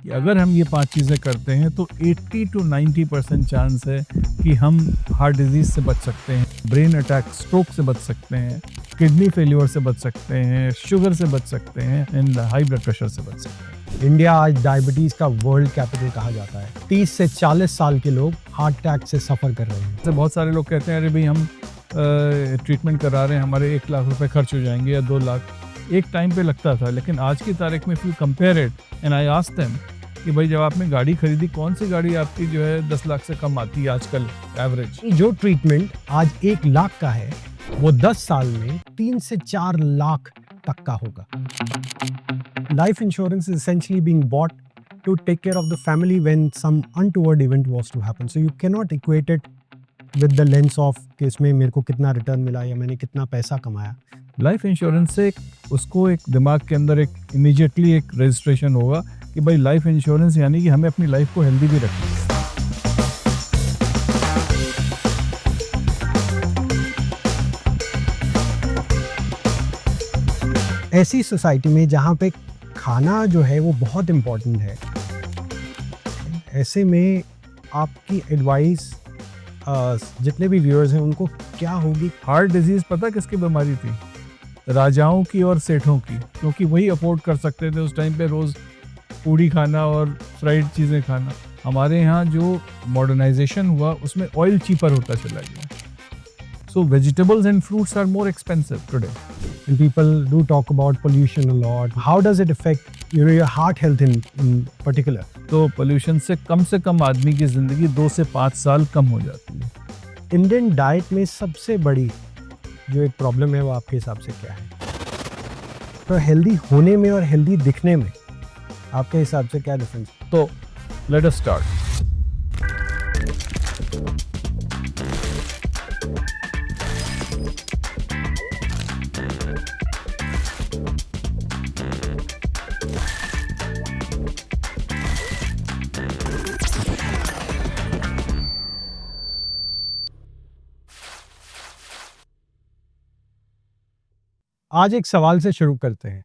कि अगर हम ये 5 चीज़ें करते हैं तो 80 to 90% चांस है कि हम हार्ट डिजीज़ से बच सकते हैं, ब्रेन अटैक, स्ट्रोक से बच सकते हैं, किडनी फेल्योर से बच सकते हैं, शुगर से बच सकते हैं एंड हाई ब्लड प्रेशर से बच सकते हैं। इंडिया आज डायबिटीज का वर्ल्ड कैपिटल कहा जाता है। 30 से 40 साल के लोग हार्ट अटैक से सफ़र कर रहे हैं। तो बहुत सारे लोग कहते हैं अरे भाई हम ट्रीटमेंट करा रहे हैं, हमारे 1 लाख रुपए खर्च हो जाएंगे या 2 लाख। एक टाइम पे लगता था, लेकिन आज की तारीख में if you compare it and I ask them कि भाई जब आपने गाड़ी खरीदी, कौन सी गाड़ी आपकी जो है 10 लाख से कम आती है आजकल एवरेज? जो ट्रीटमेंट आज 1 लाख का है वो 10 साल में 3 से 4 लाख तक का होगा। Life insurance is essentially being bought to take care of the family when some untoward event was to happen. So you cannot equate it with the lens of कि इसमें मेरे को कितना रिटर्न मिला या मैंने कितना पैसा कमाया। लाइफ इंश्योरेंस से उसको एक दिमाग के अंदर एक इमीडिएटली एक रजिस्ट्रेशन होगा कि भाई लाइफ इंश्योरेंस यानी कि हमें अपनी लाइफ को हेल्दी भी रखना है। ऐसी सोसाइटी में जहाँ पे खाना जो है वो बहुत इम्पोर्टेंट है, ऐसे में आपकी एडवाइस जितने भी व्यूअर्स हैं उनको क्या होगी? हार्ट डिजीज पता किसकी बीमारी थी? राजाओं की और सेठों की, क्योंकि वही अफोर्ड कर सकते थे उस टाइम पे रोज पूड़ी खाना और फ्राइड चीज़ें खाना। हमारे यहाँ जो मॉडर्नाइजेशन हुआ उसमें ऑयल चीपर होता चला गया। So vegetables and fruits are more expensive today. And people do talk about pollution a lot. How does it affect your heart health in particular? तो पोल्यूशन से कम आदमी की ज़िंदगी 2 से 5 साल कम हो जाती है। इंडियन डाइट में सबसे बड़ी जो एक प्रॉब्लम है वो आपके हिसाब से क्या है? तो हेल्दी होने में और हेल्दी दिखने में आपके हिसाब से क्या डिफरेंस? तो लेट अस स्टार्ट। आज एक सवाल से शुरू करते हैं।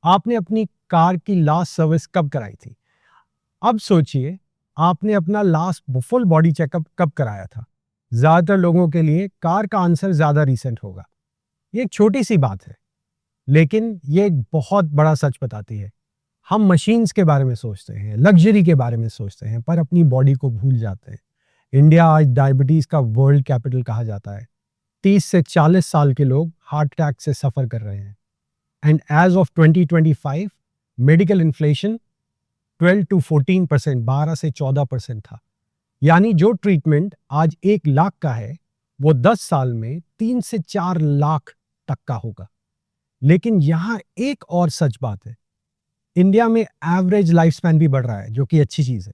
आपने अपनी कार की लास्ट सर्विस कब कराई थी? अब सोचिए आपने अपना लास्ट फुल बॉडी चेकअप कब कराया था? ज़्यादातर लोगों के लिए कार का आंसर ज़्यादा रीसेंट होगा। ये एक छोटी सी बात है, लेकिन ये एक बहुत बड़ा सच बताती है। हम मशीन्स के बारे में सोचते हैं, लग्जरी के बारे में सोचते हैं, पर अपनी बॉडी को भूल जाते हैं। इंडिया आज डायबिटीज़ का वर्ल्ड कैपिटल कहा जाता है। 30 से 40 साल के लोग हार्ट अटैक से सफ़र कर रहे हैं। And as of 2025 medical inflation 12 to 14%, 12 से 14% था। यानी जो ट्रीटमेंट आज 1 लाख का है वो 10 साल में 3 से 4 लाख तक का होगा। लेकिन यहाँ एक और सच बात है, इंडिया में एवरेज लाइफ स्पैन भी बढ़ रहा है, जो कि अच्छी चीज़ है,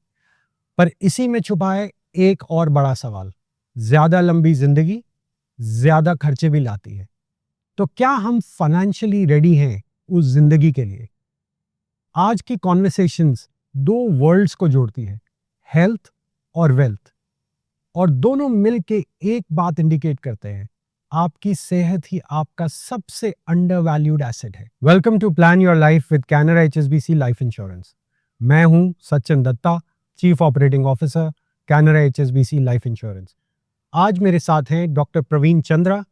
पर इसी में छुपा है एक और बड़ा सवाल। ज़्यादा लंबी जिंदगी ज़्यादा खर्चे भी लाती है। तो क्या हम फाइनेंशियली रेडी हैं उस जिंदगी के लिए? आज की कॉन्वर्सेशंस 2 वर्ल्ड्स को जोड़ती है, हेल्थ और वेल्थ, और दोनों मिल के एक बात इंडिकेट करते हैं, आपकी सेहत ही आपका सबसे अंडरवैल्यूड एसेट है। Welcome to plan your life with Canara HSBC life insurance. मैं हूं Sachin Datta, chief operating officer, Canara HSBC life insurance. आज मेरे साथ हैं doctor Praveen Chandra,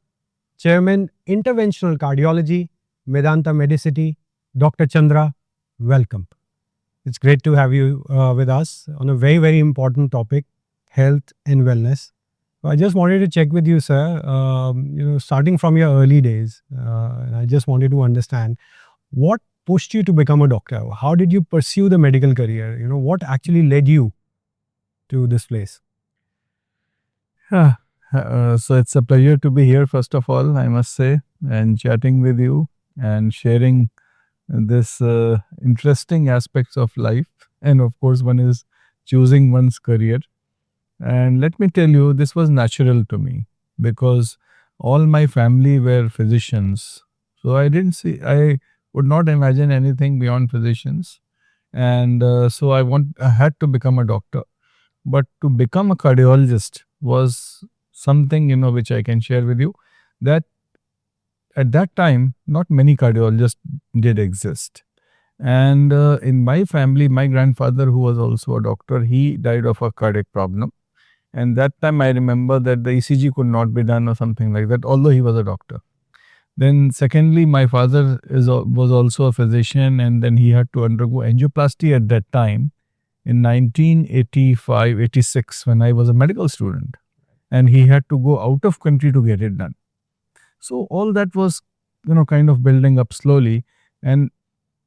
chairman interventional cardiology, Medanta Medicity. Doctor Chandra, welcome. It's great to have you with us on a very, very important topic, health and wellness. So I just wanted to check with you, sir, starting from your early days, and I just wanted to understand what pushed you to become a doctor? How did you pursue the medical career? What actually led you to this place? So it's a pleasure to be here, first of all, I must say, and chatting with you and sharing this interesting aspects of life. And of course, one is choosing one's career. And let me tell you, this was natural to me because all my family were physicians. So I would not imagine anything beyond physicians. And so I had to become a doctor. But to become a cardiologist was something, which I can share with you, that at that time, not many cardiologists did exist. And in my family, my grandfather, who was also a doctor, he died of a cardiac problem. And that time I remember that the ECG could not be done or something like that, although he was a doctor. Then secondly, my father was also a physician, and then he had to undergo angioplasty at that time in 1985, 86, when I was a medical student. And he had to go out of country to get it done. So all that was, kind of building up slowly. And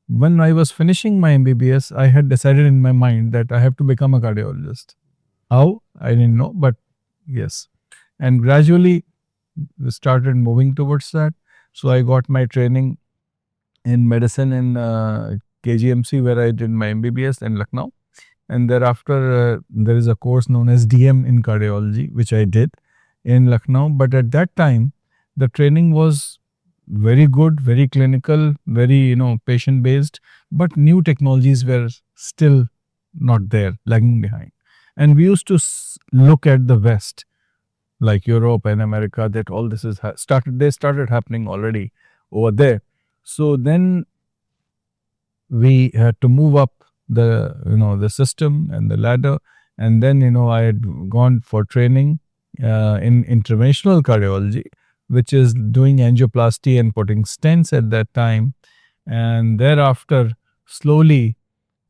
when I was finishing my MBBS, I had decided in my mind that I have to become a cardiologist. How? I didn't know, but yes. And gradually we started moving towards that. So I got my training in medicine in KGMC, where I did my MBBS in Lucknow. And thereafter, there is a course known as DM in cardiology, which I did in Lucknow. But at that time, the training was very good, very clinical, very, patient based, but new technologies were still not there, lagging behind. And we used to look at the West, like Europe and America, that all this is started happening already over there. So then we had to move up the system and the ladder. And then, I had gone for training in interventional cardiology, which is doing angioplasty and putting stents at that time. And thereafter, slowly,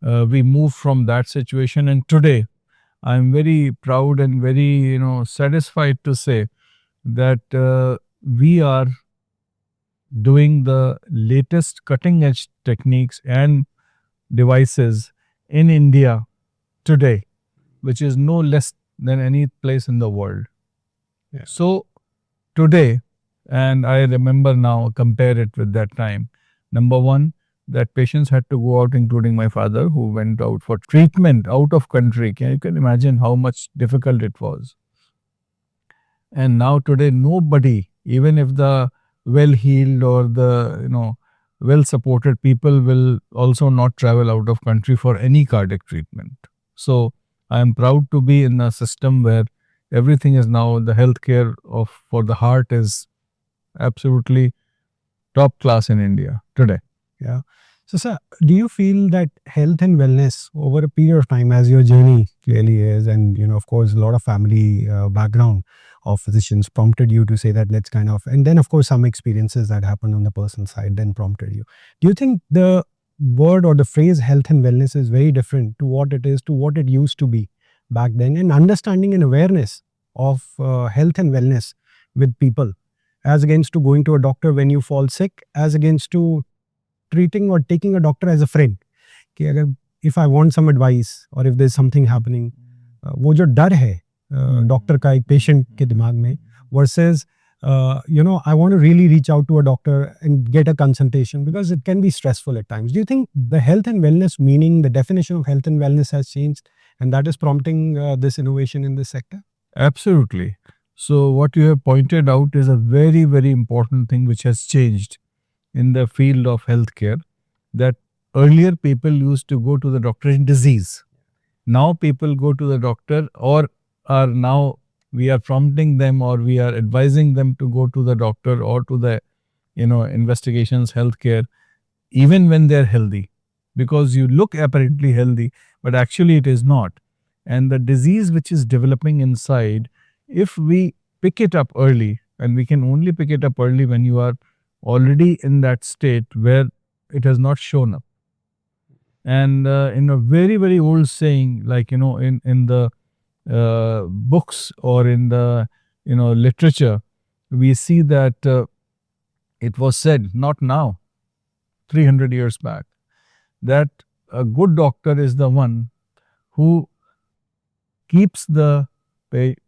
we moved from that situation. And today, I'm very proud and very, satisfied to say that we are doing the latest cutting edge techniques and devices in India today, which is no less than any place in the world. Yeah. So today, and I remember now, compare it with that time. Number one, that patients had to go out, including my father, who went out for treatment out of country. You can imagine how much difficult it was. And now today, nobody, even if the well-heeled or the, well-supported people, will also not travel out of country for any cardiac treatment. So I am proud to be in a system where everything is now, the healthcare for the heart is absolutely top class in India today. Yeah. So, sir, do you feel that health and wellness over a period of time, as your journey clearly is, and, of course, a lot of family background of physicians prompted you to say that let's kind of, and then, of course, some experiences that happened on the personal side then prompted you. Do you think the word or the phrase health and wellness is very different to what it is, to what it used to be back then, and understanding and awareness of health and wellness with people, as against to going to a doctor when you fall sick, as against to treating or taking a doctor as a friend? कि अगर if I want some advice or if there's something happening, वो जो डर है doctor का एक patient के दिमाग में versus I want to really reach out to a doctor and get a consultation because it can be stressful at times. Do you think the health and wellness meaning, the definition of health and wellness has changed, and that is prompting this innovation in this sector? Absolutely. So what you have pointed out is a very, very important thing which has changed in the field of healthcare, that earlier people used to go to the doctor in disease. Now people go to the doctor, or we are prompting them, or we are advising them to go to the doctor or to the, investigations, healthcare, even when they're healthy, because you look apparently healthy, but actually it is not. And the disease which is developing inside, if we pick it up early, and we can only pick it up early when you are already in that state where it has not shown up. And in a very, very old saying, like, in the books or in the, literature, we see that it was said, not now, 300 years back, that a good doctor is the one who keeps the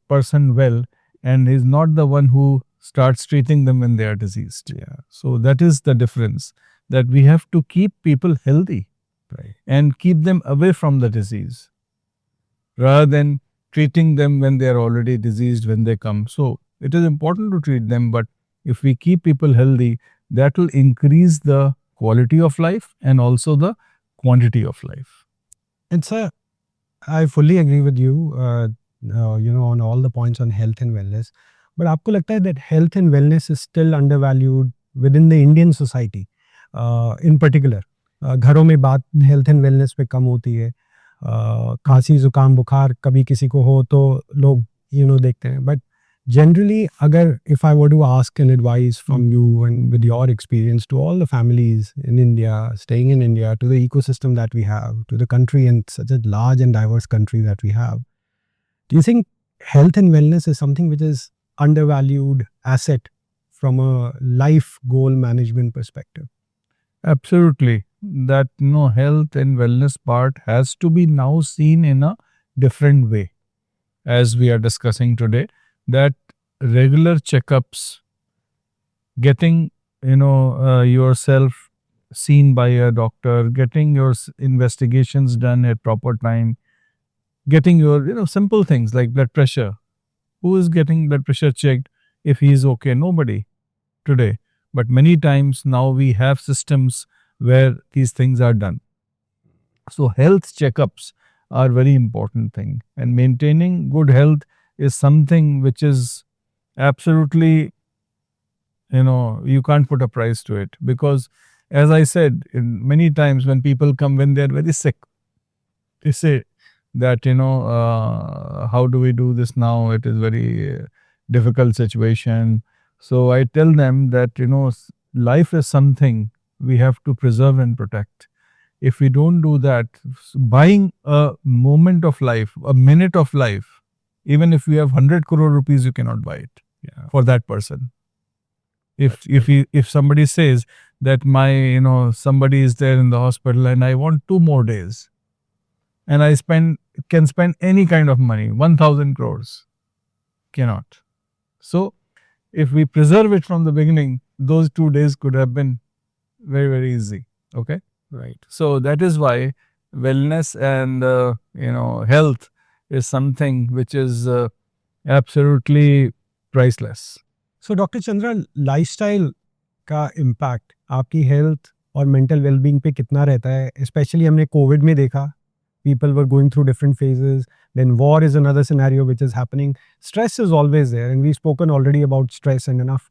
person well and is not the one who starts treating them when they are diseased. Yeah. So that is the difference, that we have to keep people healthy, Right. and keep them away from the disease rather than treating them when they are already diseased when they come. So it is important to treat them, but if we keep people healthy, that will increase the quality of life and also the quantity of life. And sir, I fully agree with you, on all the points on health and wellness. But आपको लगता है that health and wellness is still undervalued within the Indian society in particular? घरों में बात health and wellness पे कम होती है, खांसी जुकाम बुखार कभी किसी को हो तो लोग देखते हैं, but generally agar if I were to ask an advice from you and with your experience to all the families in India, staying in India, to the ecosystem that we have, to the country and such a large and diverse country that we have, do you think health and wellness is something which is undervalued asset from a life goal management perspective? Absolutely. That health and wellness part has to be now seen in a different way, as we are discussing today. That regular checkups, getting yourself seen by a doctor, getting your investigations done at proper time, getting your simple things like blood pressure. Who is getting blood pressure checked if he is okay? Nobody today. But many times now we have systems where these things are done. So health checkups are very important thing, and maintaining good health is something which is absolutely, you can't put a price to it, because as I said, in many times when people come, when they're very sick, they say that how do we do this now? It is very difficult situation. So I tell them that life is something we have to preserve and protect. If we don't do that, buying a moment of life, a minute of life, even if you have 100 crore rupees, you cannot buy it for that person. If somebody says that my somebody is there in the hospital and I want 2 more days, and I can spend any kind of money, 1,000 crores, cannot. So if we preserve it from the beginning, those 2 days could have been very, very easy. Okay. Right. So that is why wellness and health is something which is absolutely priceless. So Dr. Chandra, lifestyle का impact आपकी health और mental well-being पे कितना रहता है? Especially हमने COVID में देखा, people were going through different phases. Then war is another scenario which is happening. Stress is always there, and we've spoken already about stress and enough.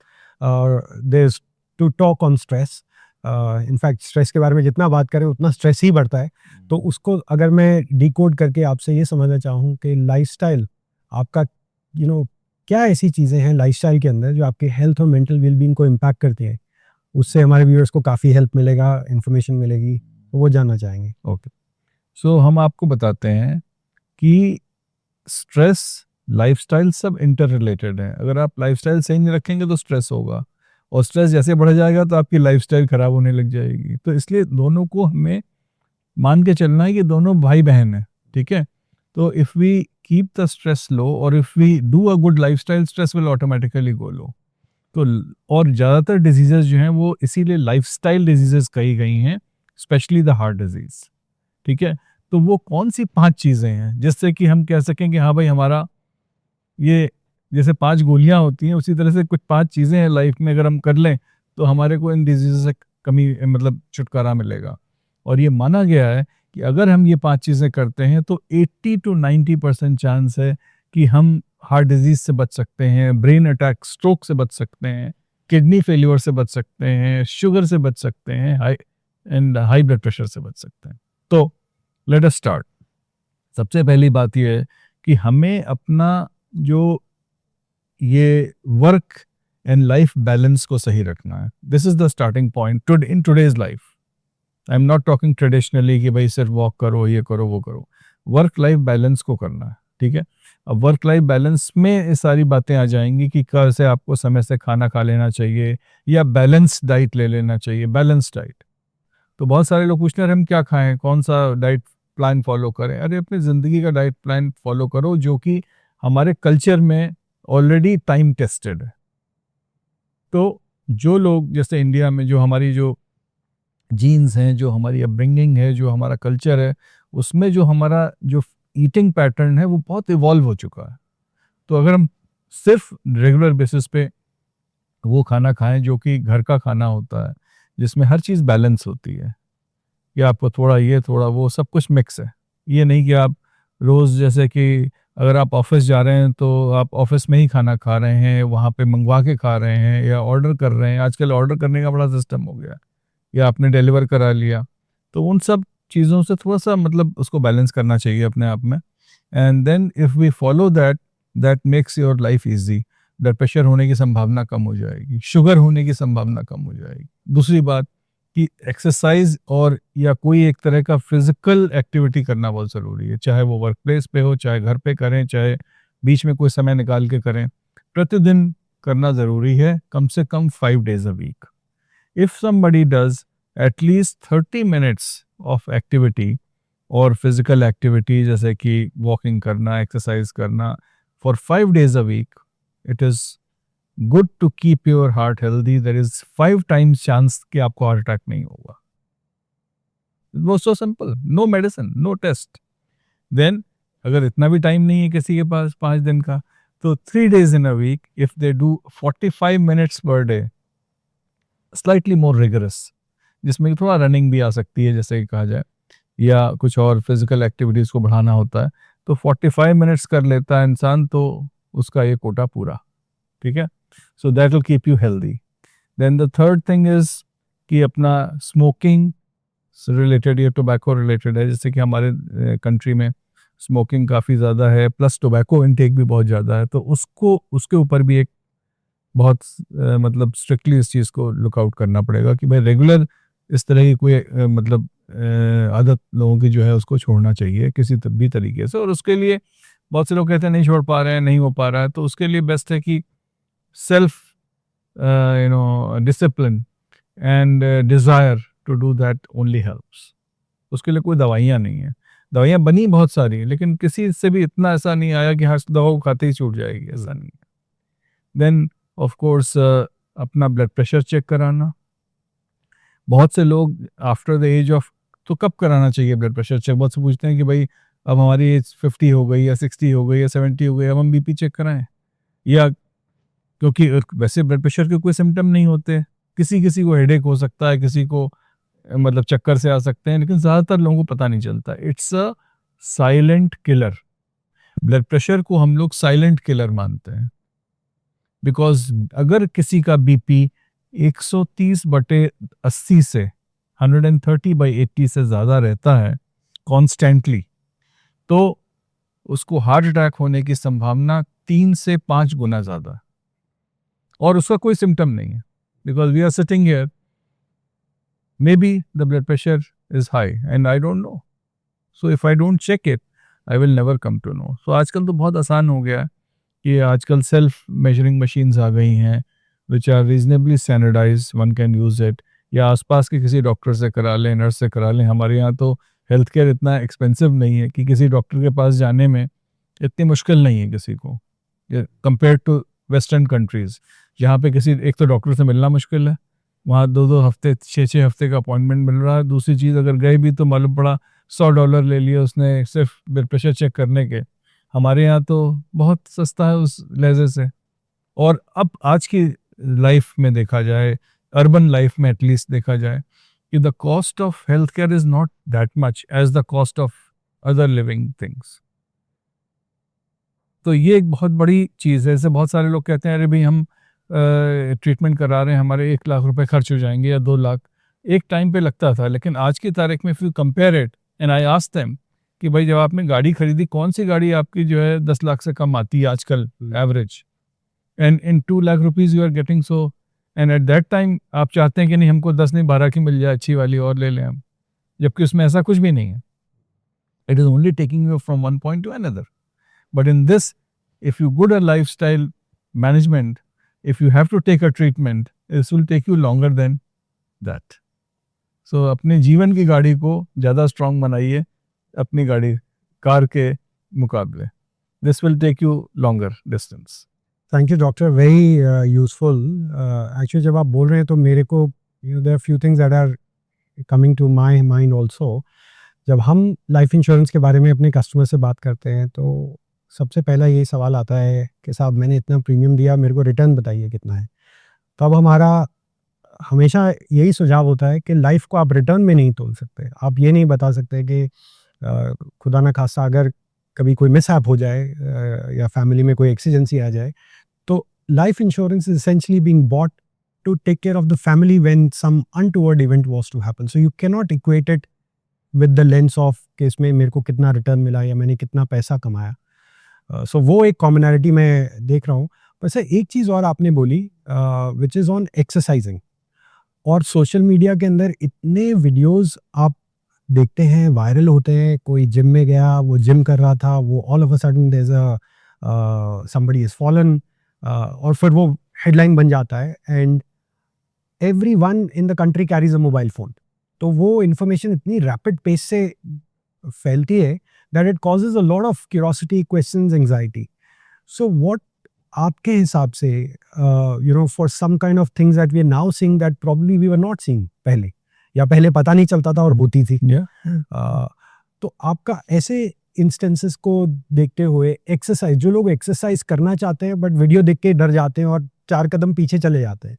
There's to talk on stress. In fact stress के बारे में जितना बात करें उतना stress ही बढ़ता है. तो उसको अगर मैं डिकोड करके आपसे ये समझना चाहूँ कि लाइफस्टाइल आपका क्या ऐसी चीज़ें हैं लाइफस्टाइल के अंदर जो आपके हेल्थ और मेंटल वेलबींग को इम्पैक्ट करती हैं, उससे हमारे व्यूअर्स को काफ़ी हेल्प मिलेगा, इन्फॉर्मेशन मिलेगी, तो वो जानना चाहेंगे. ओके. सो हम आपको बताते हैं कि स्ट्रेस लाइफस्टाइल सब इंटर रिलेटेड है. अगर आप लाइफस्टाइल सही नहीं रखेंगे तो स्ट्रेस होगा, और स्ट्रेस जैसे बढ़ जाएगा तो आपकी लाइफस्टाइल खराब होने लग जाएगी. तो इसलिए दोनों को हमें मान के चलना है कि दोनों भाई बहन हैं. ठीक है. तो if we keep the stress low और if we do a good lifestyle, stress will automatically go low. तो और ज़्यादातर डिजीजेस जो हैं वो इसीलिए लाइफस्टाइल डिजीजेस कही गई हैं, स्पेशली द हार्ट डिजीज़. ठीक है. तो वो कौन सी 5 चीज़ें हैं जिससे कि हम कह सकें कि हाँ भाई हमारा ये जैसे 5 गोलियां होती हैं उसी तरह से कुछ 5 चीज़ें हैं लाइफ में, अगर हम कर लें तो हमारे को इन डिजीज़ से कमी मतलब छुटकारा मिलेगा. और ये माना गया है कि अगर हम ये 5 चीज़ें करते हैं तो 80 to 90% चांस है कि हम हार्ट डिजीज़ से बच सकते हैं, ब्रेन अटैक स्ट्रोक से बच सकते हैं, किडनी फेल्योर से बच सकते हैं, शुगर से बच सकते हैं, हाई ब्लड प्रेशर से बच सकते हैं. तो लेट अस स्टार्ट. सबसे पहली बात यह है कि हमें अपना जो ये वर्क एंड लाइफ बैलेंस को सही रखना है. This is the starting point in today's life. I am not talking traditionally कि भाई सिर्फ वॉक करो, ये करो, वो करो. वर्क लाइफ बैलेंस को करना है. ठीक है. अब वर्क लाइफ बैलेंस में ये सारी बातें आ जाएंगी कि कैसे आपको समय से खाना खा लेना चाहिए या बैलेंस डाइट ले लेना चाहिए. Balance diet. तो बहुत सारे लोग पूछते हैं हम क्या खाएं, कौन सा डाइट प्लान फॉलो करें. अरे अपनी ज़िंदगी का डाइट प्लान फॉलो करो जो कि हमारे कल्चर में ऑलरेडी टाइम टेस्टेड है. तो जो लोग जैसे इंडिया में जो हमारी जो जीन्स हैं, जो हमारी अपब्रिंगिंग है, जो हमारा कल्चर है, उसमें जो हमारा जो ईटिंग पैटर्न है वो बहुत इवॉल्व हो चुका है. तो अगर हम सिर्फ रेगुलर बेसिस पे वो खाना खाएं जो कि घर का खाना होता है, जिसमें हर चीज़ बैलेंस होती है, कि आपको थोड़ा ये थोड़ा वो सब कुछ मिक्स है. ये नहीं कि आप रोज़ जैसे कि अगर आप ऑफिस जा रहे हैं तो आप ऑफिस में ही खाना खा रहे हैं, वहाँ पे मंगवा के खा रहे हैं या ऑर्डर कर रहे हैं. आजकल ऑर्डर करने का बड़ा सिस्टम हो गया है, या आपने डिलीवर करा लिया. तो उन सब चीज़ों से थोड़ा-सा मतलब उसको बैलेंस करना चाहिए अपने आप में। And then if we follow that, that makes your life easy. Blood pressure होने की संभावना कम हो जाएगी, शुगर होने की संभावना कम हो जाएगी। दूसरी बात कि एक्सरसाइज और या कोई एक तरह का फिजिकल एक्टिविटी करना बहुत ज़रूरी है, चाहे वो वर्क प्लेस पे हो, चाहे घर पे करें, चाहे बीच में कोई समय निकाल के करें। प्रतिदिन करना ज़रूरी है, कम से कम 5 days a week. If somebody does at least 30 minutes of activity और फिजिकल एक्टिविटी जैसे कि वॉकिंग करना, एक्सरसाइज करना for 5 days a week, it is good to keep your heart healthy. There is 5 times chance कि आपको heart attack नहीं होगा। It was so simple, no medicine, no test. Then अगर इतना भी टाइम नहीं है किसी के पास 5 दिन का, तो 3 days in a week, if they do 45 minutes per day, slightly more rigorous, जिसमें थोड़ा रनिंग भी आ सकती है जैसे कि कहा जाए, या कुछ और फिजिकल एक्टिविटीज़ को बढ़ाना होता है, तो 45 मिनट्स कर लेता है इंसान तो उसका ये कोटा पूरा, ठीक है। So that will keep you healthy. Then the third thing is कि अपना स्मोकिंग रिलेटेड या टोबैको रिलेटेड है, जैसे कि हमारे कंट्री में स्मोकिंग काफ़ी ज़्यादा है, प्लस टोबैको इनटेक भी बहुत ज़्यादा है, तो उसको उसके ऊपर भी एक बहुत मतलब स्ट्रिक्टली इस चीज़ को लुक आउट करना पड़ेगा कि भाई रेगुलर इस तरह की कोई मतलब आदत लोगों की जो है उसको छोड़ना चाहिए किसी भी तरीके से। और उसके लिए बहुत से लोग कहते हैं नहीं छोड़ पा रहे हैं, नहीं हो पा रहा है, तो उसके लिए बेस्ट है कि self discipline and desire to do that only helps. उसके लिए कोई दवाइयाँ नहीं है, दवाइयाँ बनी बहुत सारी, लेकिन किसी से भी इतना ऐसा नहीं आया कि हाँ दवा को खाते ही छूट जाएगी, ऐसा नहीं है। देन ऑफ कोर्स अपना ब्लड प्रेशर चेक कराना। बहुत से लोग आफ्टर द एज ऑफ, तो कब कराना चाहिए ब्लड प्रेशर चेक? बहुत से पूछते हैं कि भाई अब हमारी एज 50 हो गई या 60 हो गई या 70 हो गई, अब हम बीपी चेक कराएं, या क्योंकि वैसे ब्लड प्रेशर के कोई सिम्टम नहीं होते, किसी किसी को हेडेक हो सकता है, किसी को मतलब चक्कर से आ सकते हैं, लेकिन ज़्यादातर लोगों को पता नहीं चलता। It's a silent killer. Blood pressure को हम लोग साइलेंट किलर मानते हैं, बिकॉज अगर किसी का बीपी 130/80 से 130/80 से ज़्यादा रहता है कॉन्स्टेंटली, तो उसको हार्ट अटैक होने की संभावना 3 से 5 गुना ज़्यादा है, और उसका कोई सिम्टम नहीं है, because we are sitting here, may be the blood pressure is high and I don't know, so if I don't check it I will never come to know. So आजकल तो बहुत आसान हो गया है कि आजकल सेल्फ मेजरिंग मशीन्स आ गई हैं which are reasonably standardise, one can use it, या आसपास के किसी डॉक्टर से करा लें, नर्स से करा लें। हमारे यहाँ तो हेल्थ केयर इतना एक्सपेंसिव नहीं है कि किसी डॉक्टर के पास जाने में इतनी मुश्किल नहीं है किसी को, कंपेयर टू वेस्टर्न कंट्रीज़, जहाँ पे किसी एक तो डॉक्टर से मिलना मुश्किल है, वहाँ 2-2 हफ्ते 6-6 हफ्ते का अपॉइंटमेंट मिल रहा है। दूसरी चीज़, अगर गए भी तो मालूम पड़ा $100 ले लिए उसने सिर्फ ब्लड प्रेशर चेक करने के। हमारे यहाँ तो बहुत सस्ता है उस लहजे से। और अब आज की लाइफ में देखा जाए, अर्बन लाइफ में एटलीस्ट देखा जाए, कि the cost of health care is not that much as the cost of other living things. तो ये एक बहुत बड़ी चीज़ है। जैसे बहुत सारे लोग कहते हैं अरे भाई हम ट्रीटमेंट करा रहे हैं, हमारे 1 लाख रुपए खर्च हो जाएंगे या 2 लाख। एक टाइम पे लगता था, लेकिन आज की तारीख में if you compare it and I ask them कि भाई जब आपने गाड़ी खरीदी, कौन सी गाड़ी आपकी जो है 10 लाख से कम आती है आजकल average, and in 2 lakh rupees you are getting so, and at that time आप चाहते हैं कि नहीं हमको 10 नहीं 12 की मिल जाए, अच्छी वाली और ले लें हम, जबकि उसमें ऐसा कुछ भी नहीं है। It is only taking you from one point two another. But in this, if you good a lifestyle management, if you have to take a treatment, this will take you longer than that. So अपने जीवन की गाड़ी को ज़्यादा strong बनाइए अपनी गाड़ी car के मुकाबले। This will take you longer distance. Thank you doctor, very useful. Actually जब आप बोल रहे हैं तो मेरे को there are few things that are coming to my mind also. जब हम लाइफ इंश्योरेंस के बारे में अपने कस्टमर से बात करते हैं तो सबसे पहला यही सवाल आता है कि साहब मैंने इतना प्रीमियम दिया, मेरे को रिटर्न बताइए कितना है। तो अब हमारा हमेशा यही सुझाव होता है कि लाइफ को आप रिटर्न में नहीं तोल सकते। आप ये नहीं बता सकते कि खुदा ना खास्ता अगर कभी कोई मिसहैप हो जाए या फैमिली में कोई एक्सीडेंसी आ जाए, तो life insurance is essentially being bought to take care of the family when some untoward event was to happen. So you can not equate it with the lens of कि इसमें मेरे को कितना रिटर्न मिला या मैंने कितना पैसा कमाया। सो वो एक कॉमनैलिटी मैं देख रहा हूँ। वैसे एक चीज़ और आपने बोली विच इज़ ऑन एक्सरसाइजिंग, और सोशल मीडिया के अंदर इतने वीडियोस आप देखते हैं, वायरल होते हैं, कोई जिम में गया, वो जिम कर रहा था, वो all of a sudden there is a somebody is fallen, और फिर वो हेडलाइन बन जाता है and everyone in the country carries a mobile phone. तो वो इंफॉर्मेशन इतनी रैपिड पेस से फैलती है that it causes a lot of curiosity, questions, anxiety. So what आपके हिसाब से for some kind of things that we are now seeing that probably we were not seeing पहले, या पहले पता नहीं चलता था और होती थी। तो आपका ऐसे इंस्टेंसेस को देखते हुए एक्सरसाइज, जो लोग एक्सरसाइज करना चाहते हैं बट वीडियो देख के डर जाते हैं और 4 कदम पीछे चले जाते हैं,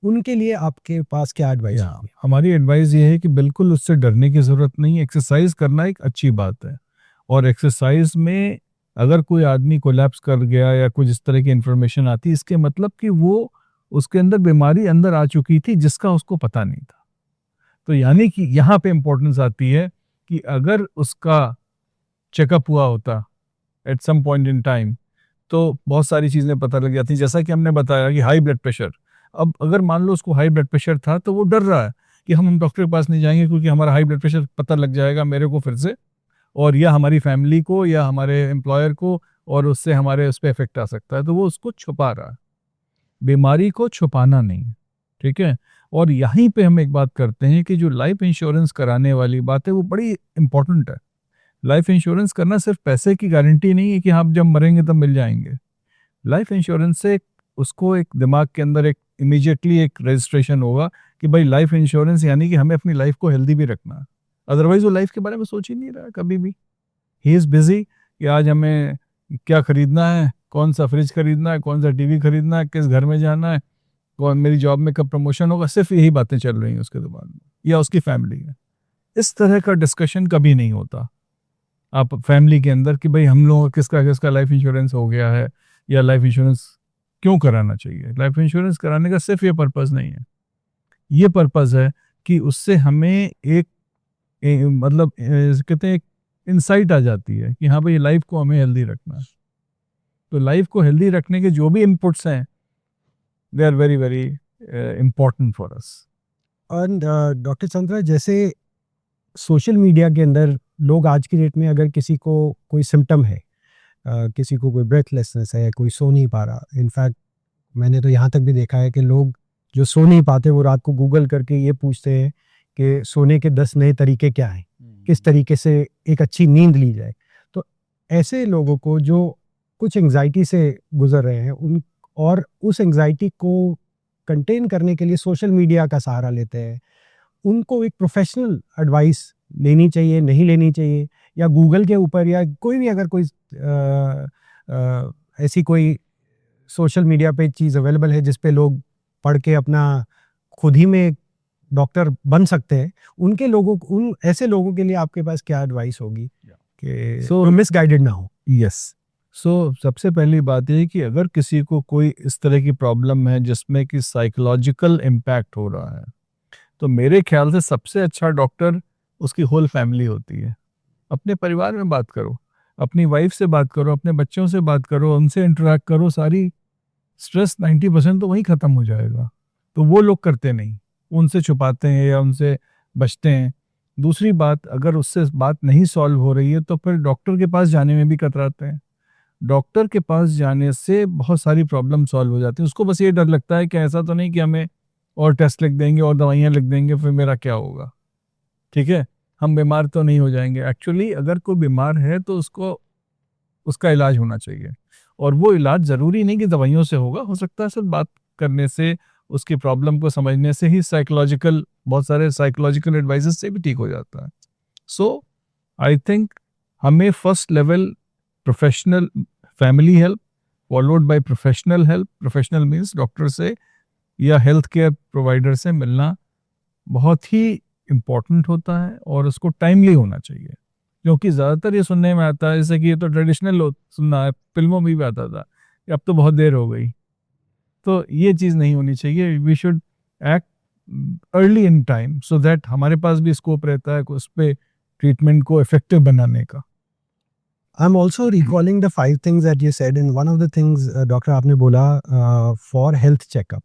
उनके लिए आपके पास क्या एडवाइस है? हमारी एडवाइस ये है कि बिल्कुल उससे डरने की ज़रूरत नहीं है। एक्सरसाइज करना एक अच्छी बात है, और एक्सरसाइज में अगर कोई आदमी कोलैप्स कर गया या कुछ इस तरह की इन्फॉर्मेशन आती है, इसके मतलब कि वो उसके अंदर बीमारी अंदर आ चुकी थी जिसका उसको पता नहीं था। तो यानी कि यहाँ पे इम्पोर्टेंस आती है कि अगर उसका चेकअप हुआ होता at some point in time, तो बहुत सारी चीज़ें पता लग जाती। जैसा कि हमने बताया कि हाई ब्लड प्रेशर, अब अगर मान लो उसको हाई ब्लड प्रेशर था तो वो डर रहा है कि हम डॉक्टर के पास नहीं जाएंगे क्योंकि हमारा हाई ब्लड प्रेशर पता लग जाएगा मेरे को फिर से, और या हमारी फैमिली को या हमारे एम्प्लॉयर को, और उससे हमारे उस पर इफेक्ट आ सकता है। तो वो उसको छुपा रहा है। बीमारी को छुपाना नहीं, ठीक है। और यहीं पे हम एक बात करते हैं कि जो लाइफ इंश्योरेंस कराने वाली बात है वो बड़ी इंपॉर्टेंट है। लाइफ इंश्योरेंस करना सिर्फ पैसे की गारंटी नहीं है कि आप जब मरेंगे तब मिल जाएंगे। लाइफ इंश्योरेंस से उसको एक दिमाग के अंदर एक इमीडिएटली एक रजिस्ट्रेशन होगा कि भाई लाइफ इंश्योरेंस यानी कि हमें अपनी लाइफ को हेल्दी भी रखना है। अदरवाइज वो लाइफ के बारे में सोच ही नहीं रहा कभी भी। ही इज़ बिजी कि आज हमें क्या खरीदना है, कौन सा फ्रिज खरीदना है, कौन सा टीवी खरीदना है, किस घर में जाना है, कौन मेरी जॉब में कब प्रमोशन होगा, सिर्फ यही बातें चल रही हैं उसके दिमाग में या उसकी फैमिली में। इस तरह का डिस्कशन कभी नहीं होता आप फैमिली के अंदर कि भाई हम लोगों का किसका किसका लाइफ इंश्योरेंस हो गया है या लाइफ इंश्योरेंस क्यों कराना चाहिए। लाइफ इंश्योरेंस कराने का सिर्फ ये पर्पज़ नहीं है, ये पर्पज़ है कि उससे हमें मतलब कहते हैं एक इंसाइट आ जाती है कि हाँ भाई लाइफ को हमें हेल्दी रखना है। तो लाइफ को हेल्दी रखने के जो भी इनपुट्स हैं they are very very important for us. And doctor Chandra, जैसे सोशल मीडिया के अंदर लोग आज की डेट में अगर किसी को कोई सिम्टम है, किसी को कोई ब्रेथलेसनेस है, कोई सो नहीं पा रहा, इनफैक्ट मैंने तो यहाँ तक भी देखा है कि लोग जो सो नहीं पाते वो रात को गूगल करके ये पूछते हैं कि सोने के 10 नए तरीके क्या हैं, किस तरीके से एक अच्छी नींद ली जाए। तो ऐसे लोगों को जो कुछ एंग्जाइटी से गुजर रहे हैं उन और उस एंग्जाइटी को कंटेन करने के लिए सोशल मीडिया का सहारा लेते हैं, उनको एक प्रोफेशनल एडवाइस लेनी चाहिए, नहीं लेनी चाहिए, या गूगल के ऊपर या कोई भी अगर कोई ऐसी कोई सोशल मीडिया पे चीज़ अवेलेबल है जिस पे लोग पढ़ के अपना खुद ही में डॉक्टर बन सकते हैं, उनके लोगों उन ऐसे लोगों के लिए आपके पास क्या एडवाइस होगी कि मिसगाइडेड ना हो? यस, सो सबसे पहली बात ये है कि अगर किसी को कोई इस तरह की प्रॉब्लम है जिसमें कि साइकोलॉजिकल इम्पैक्ट हो रहा है, तो मेरे ख्याल से सबसे अच्छा डॉक्टर उसकी होल फैमिली होती है। अपने परिवार में बात करो, अपनी वाइफ से बात करो, अपने बच्चों से बात करो, उनसे इंटरेक्ट करो, सारी स्ट्रेस 90% तो वहीं ख़त्म हो जाएगा। तो वो लोग करते नहीं, उनसे छुपाते हैं या उनसे बचते हैं। दूसरी बात, अगर उससे बात नहीं सॉल्व हो रही है तो फिर डॉक्टर के पास जाने में भी कतराते हैं। डॉक्टर के पास जाने से बहुत सारी प्रॉब्लम सॉल्व हो जाती है। उसको बस ये डर लगता है कि ऐसा तो नहीं कि हमें और टेस्ट लिख देंगे और दवाइयाँ लिख देंगे, फिर मेरा क्या होगा, ठीक है, हम बीमार तो नहीं हो जाएंगे। एक्चुअली अगर कोई बीमार है तो उसको उसका इलाज होना चाहिए, और वो इलाज ज़रूरी नहीं कि दवाइयों से होगा, हो सकता है सिर्फ बात करने से, उसकी प्रॉब्लम को समझने से ही साइकोलॉजिकल, बहुत सारे साइकोलॉजिकल एडवाइसेस से भी ठीक हो जाता है। सो आई थिंक हमें first level professional family help followed by professional help, professional means doctor से या हेल्थ केयर प्रोवाइडर से मिलना बहुत ही इम्पॉर्टेंट होता है, और उसको टाइमली होना चाहिए। क्योंकि ज़्यादातर ये सुनने में आता है जैसे कि ये तो ट्रेडिशनल सुनना है, फिल्मों में भी आता था कि अब तो बहुत देर हो गई। तो ये चीज़ नहीं होनी चाहिए। We should act early in time so that हमारे पास भी स्कोप रहता है उस पर ट्रीटमेंट को इफेक्टिव बनाने का। I'm also recalling the 5 things that you said, and one of the things, doctor आपने बोला for health checkup.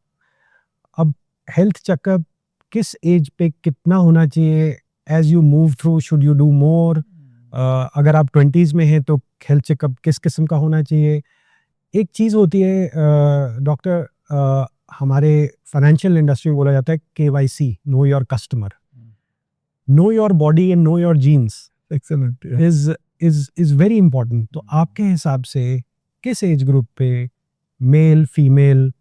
अब health checkup किस एज पे कितना होना चाहिए? As you move through, should you do more? अगर आप 20s में हैं तो हेल्थ चेकअप किस किस्म का होना चाहिए? एक चीज़ होती है डॉक्टर, हमारे फाइनेंशियल इंडस्ट्री में बोला जाता है KYC, know your customer, know your body and know your genes excellent. Is very important. तो आपके हिसाब से किस एज ग्रुप पे male, female,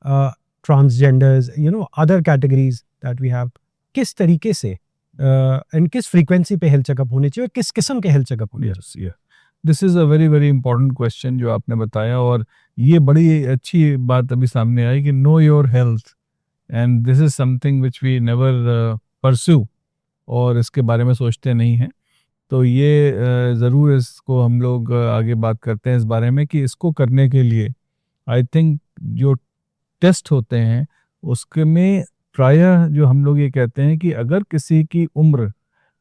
transgenders, other categories that we have, किस तरीके से एंड किस फ्रीक्वेंसी पे हेल्थ चेकअप होने चाहिए और किस किस्म के हेल्थ चेकअप होने चाहिए? This is a very very important question जो आपने बताया, और ये बड़ी अच्छी बात अभी सामने आई कि know your health, and this is something which we never pursue, और इसके बारे में सोचते नहीं हैं। तो ये ज़रूर इसको हम लोग आगे बात करते हैं इस बारे में कि इसको करने के लिए आई थिंक जो टेस्ट होते हैं उसके में प्रायः जो हम लोग ये कहते हैं कि अगर किसी की उम्र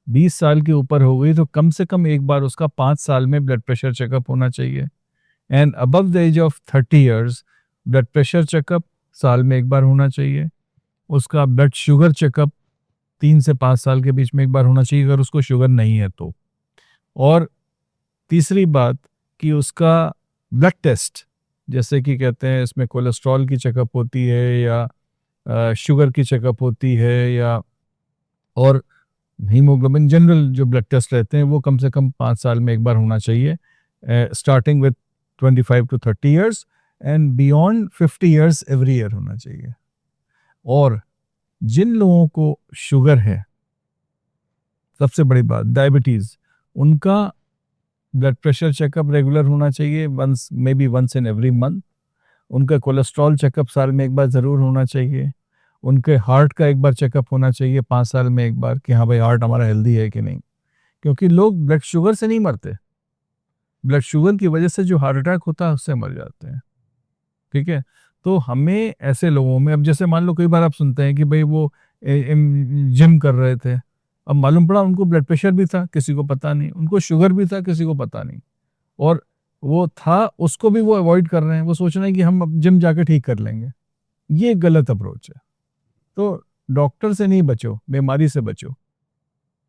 20 साल के ऊपर हो गई तो कम से कम एक बार उसका 5 साल में ब्लड प्रेशर चेकअप होना चाहिए, and above the age of 30 years blood pressure checkup साल में एक बार होना चाहिए। उसका ब्लड शुगर चेकअप 3 से 5 साल के बीच में एक बार होना चाहिए अगर उसको शुगर नहीं है तो। और तीसरी बात कि उसका ब्लड टेस्ट, जैसे कि कहते हैं इसमें कोलेस्ट्रॉल की चेकअप होती है या शुगर की चेकअप होती है, या और हीमोग्लोबिन, जनरल जो ब्लड टेस्ट रहते हैं वो कम से कम 5 साल में एक बार होना चाहिए, starting with 25 to 30 years and beyond 50 years every year होना चाहिए। और जिन लोगों को शुगर है, सबसे बड़ी बात डायबिटीज़, उनका ब्लड प्रेशर चेकअप रेगुलर होना चाहिए, वंस इन एवरी मंथ। उनका कोलेस्ट्रॉल चेकअप साल में एक बार ज़रूर होना चाहिए। उनके हार्ट का एक बार चेकअप होना चाहिए 5 साल में एक बार कि हाँ भाई हार्ट हमारा हेल्दी है कि नहीं, क्योंकि लोग ब्लड शुगर से नहीं मरते, ब्लड शुगर की वजह से जो हार्ट अटैक होता है उससे मर जाते हैं। ठीक है, तो हमें ऐसे लोगों में, अब जैसे मान लो कई बार आप सुनते हैं कि भाई वो जिम कर रहे थे, अब मालूम पड़ा उनको ब्लड प्रेशर भी था, किसी को पता नहीं, उनको शुगर भी था, किसी को पता नहीं, और वो था उसको भी वो अवॉइड कर रहे हैं, वो सोच रहे हैं कि हम अब जिम जाके ठीक कर लेंगे। ये गलत अप्रोच है। तो डॉक्टर से नहीं बचो, बीमारी से बचो।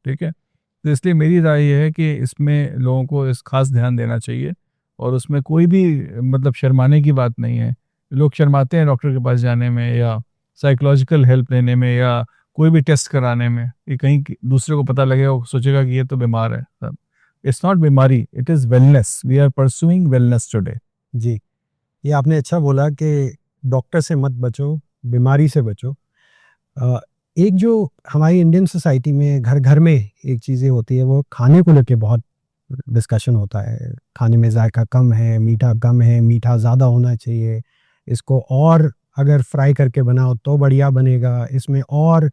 ठीक है, तो इसलिए मेरी राय ये है कि इसमें लोगों को इस खास ध्यान देना चाहिए, और उसमें कोई भी मतलब शर्माने की बात नहीं है। लोग शर्माते हैं डॉक्टर के पास जाने में या साइकोलॉजिकल हेल्प लेने में या कोई भी टेस्ट कराने में, कि कहीं दूसरे को पता लगेगा, वो सोचेगा कि ये तो बीमार है। इट्स नॉट बीमारी, it is wellness. We are pursuing wellness today. जी, ये आपने अच्छा बोला कि डॉक्टर से मत बचो, बीमारी से बचो। एक जो हमारी इंडियन सोसाइटी में घर घर में एक चीज़ें होती है, वो खाने को लेके बहुत डिस्कशन होता है। खाने में जायका कम है, मीठा कम है, मीठा ज़्यादा होना चाहिए, इसको और अगर फ्राई करके बनाओ तो बढ़िया बनेगा, इसमें और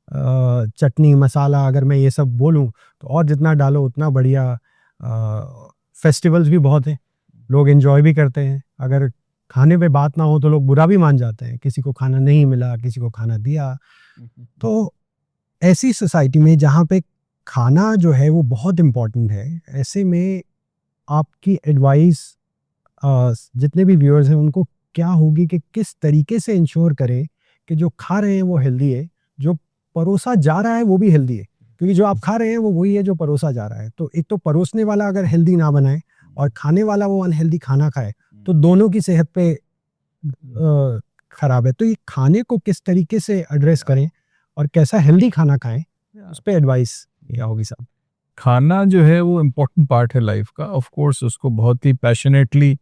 चटनी मसाला अगर मैं ये सब बोलूँ तो और जितना डालो उतना बढ़िया। फेस्टिवल्स भी बहुत हैं, लोग एंजॉय भी करते हैं। अगर खाने पे बात ना हो तो लोग बुरा भी मान जाते हैं, किसी को खाना नहीं मिला, किसी को खाना दिया। तो ऐसी सोसाइटी में जहाँ पे खाना जो है वो बहुत इम्पोर्टेंट है, ऐसे में आपकी एडवाइस जितने भी व्यूअर्स हैं उनको क्या होगी कि किस तरीके से इंश्योर करें कि जो खा रहे हैं वो हेल्दी है, जो परोसा जा रहा है वो भी हेल्दी है, क्योंकि जो आप खा रहे हैं वो वही है जो परोसा जा रहा है। तो एक तो परोसने वाला अगर हेल्दी ना बनाए और खाने वाला वो अनहेल्दी खाना खाए तो दोनों की सेहत पे खराब है। तो ये खाने को किस तरीके से एड्रेस करें और कैसा हेल्दी खाना खाएं, उस पर एडवाइस क्या होगी साहब? खाना जो है वो इम्पोर्टेंट पार्ट है लाइफ का। ऑफ कोर्स उसको बहुत ही पैशनेटली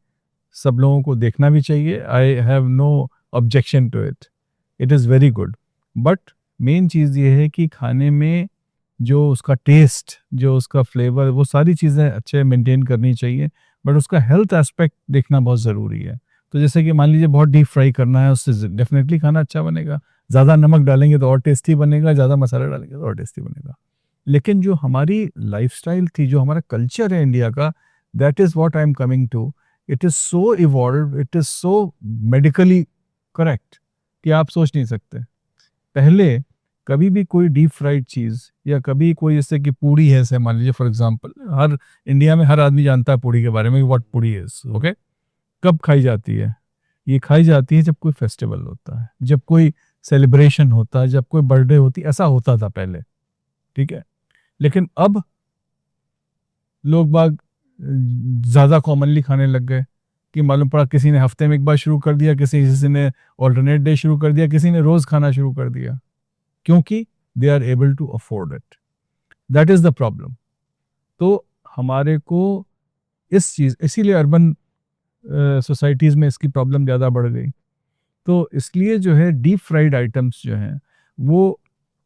सब लोगों को देखना भी चाहिए। I have no objection to it, it is very good. But main चीज़ ये है कि खाने में जो उसका टेस्ट, जो उसका फ्लेवर, वो सारी चीज़ें अच्छे मेंटेन करनी चाहिए, बट उसका हेल्थ एस्पेक्ट देखना बहुत ज़रूरी है। तो जैसे कि मान लीजिए बहुत डीप फ्राई करना है, उससे डेफिनेटली खाना अच्छा बनेगा। ज़्यादा नमक डालेंगे तो और टेस्टी बनेगा, ज़्यादा मसाला डालेंगे तो और टेस्टी बनेगा। लेकिन जो हमारी लाइफस्टाइल थी, जो हमारा कल्चर है इंडिया का, that is what I am coming to. It is so evolve, it is so medically correct कि आप सोच नहीं सकते। पहले कभी भी कोई डीप फ्राइड चीज़ या कभी कोई जैसे कि पूड़ी है, से मान लीजिए फॉर एग्जांपल, हर इंडिया में हर आदमी जानता है पूड़ी के बारे में, व्हाट पूड़ी इज, ओके। कब खाई जाती है? ये खाई जाती है जब कोई फेस्टिवल होता है, जब कोई सेलिब्रेशन होता है, जब कोई बर्थडे होती है, ऐसा होता था पहले, ठीक है। लेकिन अब लोग बाग ज़्यादा कॉमनली खाने लग गए कि मालूम पड़ा किसी ने हफ्ते में एक बार शुरू कर दिया, किसी ने ऑल्टरनेट डे शुरू कर दिया, किसी ने रोज़ खाना शुरू कर दिया, क्योंकि they are able to afford it. That is the problem. तो हमारे को इस चीज़, इसीलिए अर्बन सोसाइटीज़ में इसकी प्रॉब्लम ज़्यादा बढ़ गई। तो इसलिए जो है डीप फ्राइड आइटम्स जो हैं वो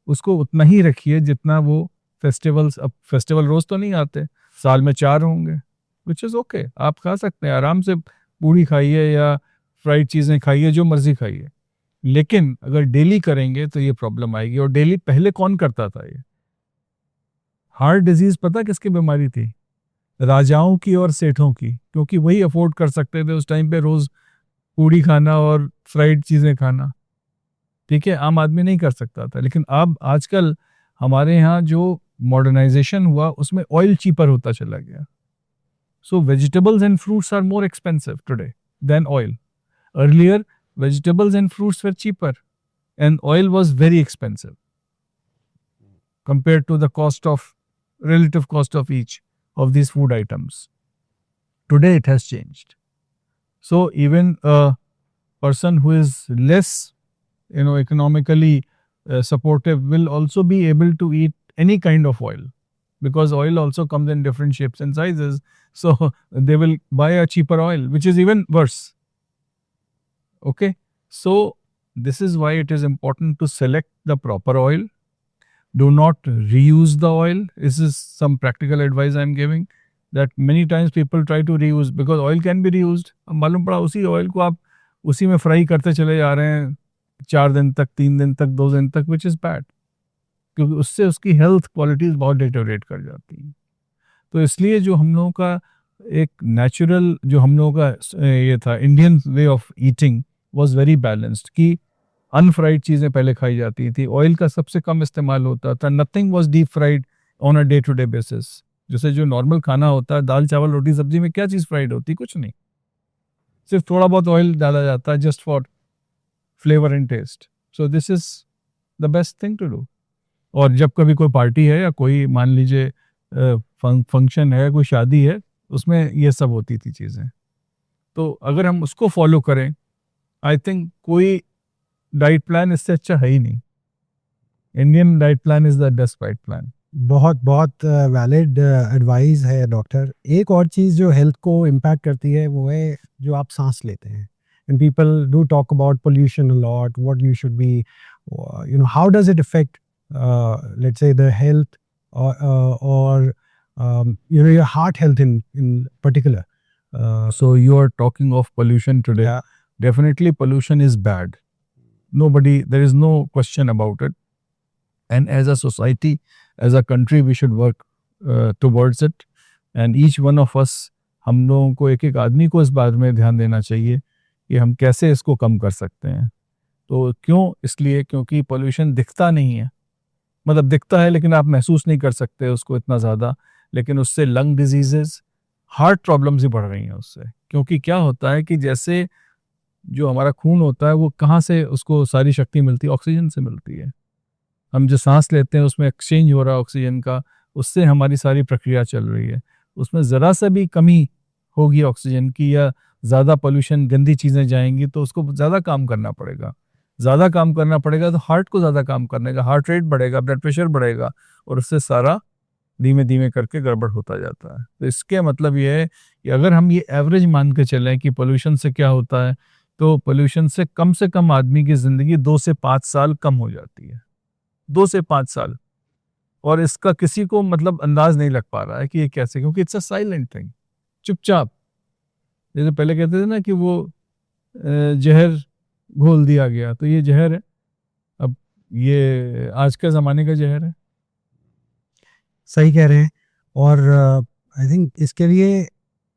उसको उतना ही रखिए जितना वो फेस्टिवल्स, अब फेस्टिवल रोज़ तो नहीं आते, साल में 4 होंगे, व्हिच इज़ ओके, आप खा सकते हैं आराम से, पूड़ी खाइए या फ्राइड चीज़ें खाइए, जो मर्ज़ी खाइए। लेकिन अगर डेली करेंगे तो ये प्रॉब्लम आएगी। और डेली पहले कौन करता था ये? हार्ट डिजीज़ पता किसकी बीमारी थी? राजाओं की और सेठों की, क्योंकि वही अफ़ोर्ड कर सकते थे उस टाइम पे रोज़ पूड़ी खाना और फ्राइड चीज़ें खाना, ठीक है? आम आदमी नहीं कर सकता था। लेकिन अब आजकल हमारे यहाँ जो मॉडर्नाइज़ेशन हुआ उसमें ऑयल चीपर होता चला गया। So vegetables and fruits are more expensive today than oil. Earlier vegetables and fruits were cheaper and oil was very expensive compared to the relative cost of each of these food items. Today it has changed. So even a person who is less, economically supportive will also be able to eat any kind of oil, because oil also comes in different shapes and sizes. So they will buy a cheaper oil, which is even worse. Okay, so this is why it is important to select the proper oil. Do not reuse the oil. This is some practical advice I am giving, that many times people try to reuse because oil can be reused. अब मालूम पड़ा उसी oil को आप उसी में fry करते चले जा रहे हैं 4 दिन तक, 3 दिन तक, 2 दिन तक, which is bad, क्योंकि उससे उसकी हेल्थ क्वालिटीज बहुत डिटेरियोरेट कर जाती हैं। तो इसलिए जो हम लोगों का एक नेचुरल, जो हम लोगों का ये था Indian way of eating was very balanced, कि अनफ्राइड चीज़ें पहले खाई जाती थी, ऑयल का सबसे कम इस्तेमाल होता था, nothing was deep fried on a day to day basis. जैसे जो नॉर्मल खाना होता है, दाल चावल रोटी सब्जी में क्या चीज़ फ्राइड होती? कुछ नहीं, सिर्फ थोड़ा बहुत ऑयल डाला जाता है just for flavour and taste. So this is the best thing to do. और जब कभी कोई पार्टी है या कोई मान लीजिए फंक्शन है, कोई शादी है, उसमें ये सब होती थी चीज़ें। तो अगर हम उसको फॉलो करें, आई थिंक कोई डाइट प्लान इससे अच्छा है ही नहीं। Indian diet plan is the best diet plan. बहुत बहुत वैलिड एडवाइस है डॉक्टर। एक और चीज़ जो हेल्थ को इम्पैक्ट करती है वो है जो आप सांस लेते हैं। And people do talk about pollution a lot, what you should be, how does it affect let's say the health or your heart health in particular. So you are talking of pollution today. Yeah. Definitely pollution is bad. There is no question about it. And as a society, as a country, we should work towards it. And each one of us, हम लोगों को एक एक आदमी को इस बात में ध्यान देना चाहिए कि हम कैसे इसको कम कर सकते हैं। तो क्यों? इसलिए क्योंकि पोल्यूशन दिखता नहीं है, मतलब दिखता है लेकिन आप महसूस नहीं कर सकते उसको इतना ज़्यादा, लेकिन उससे लंग डिजीजेस, हार्ट प्रॉब्लम्स ही बढ़ रही हैं उससे। क्योंकि क्या होता है कि जैसे जो हमारा खून होता है वो कहाँ से उसको सारी शक्ति मिलती है? ऑक्सीजन से मिलती है। हम जो सांस लेते हैं उसमें एक्सचेंज हो रहा है ऑक्सीजन का, उससे हमारी सारी प्रक्रिया चल रही है। उसमें ज़रा सा भी कमी होगी ऑक्सीजन की या ज़्यादा पोल्यूशन, गंदी चीज़ें जाएंगी तो उसको ज़्यादा काम करना पड़ेगा। ज़्यादा काम करना पड़ेगा तो हार्ट को ज़्यादा काम करने का, हार्ट रेट बढ़ेगा, ब्लड प्रेशर बढ़ेगा, और उससे सारा धीमे धीमे करके गड़बड़ होता जाता है। तो इसके मतलब ये है कि अगर हम ये एवरेज मान के चलें कि पोल्यूशन से क्या होता है, तो पोल्यूशन से कम आदमी की ज़िंदगी 2 से 5 साल कम हो जाती है। 2 से 5 साल। और इसका किसी को मतलब अंदाज नहीं लग पा रहा है कि ये कैसे, क्योंकि इट्स अ साइलेंट थिंग, चुपचाप। जैसे पहले कहते थे ना कि वो जहर घोल दिया गया, तो ये जहर है, अब ये आज के ज़माने का जहर है। सही कह रहे हैं। और आई थिंक इसके लिए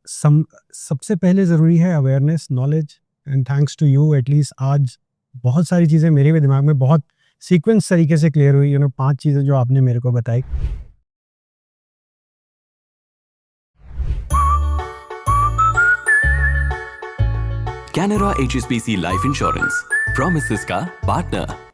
सबसे पहले ज़रूरी है awareness, knowledge. And thanks to you, at least आज बहुत सारी चीज़ें मेरे भी दिमाग में बहुत सीक्वेंस तरीके से क्लियर हुई, 5 चीज़ें जो आपने मेरे को बताई। Canara HSBC Life Insurance, Promises का पार्टनर।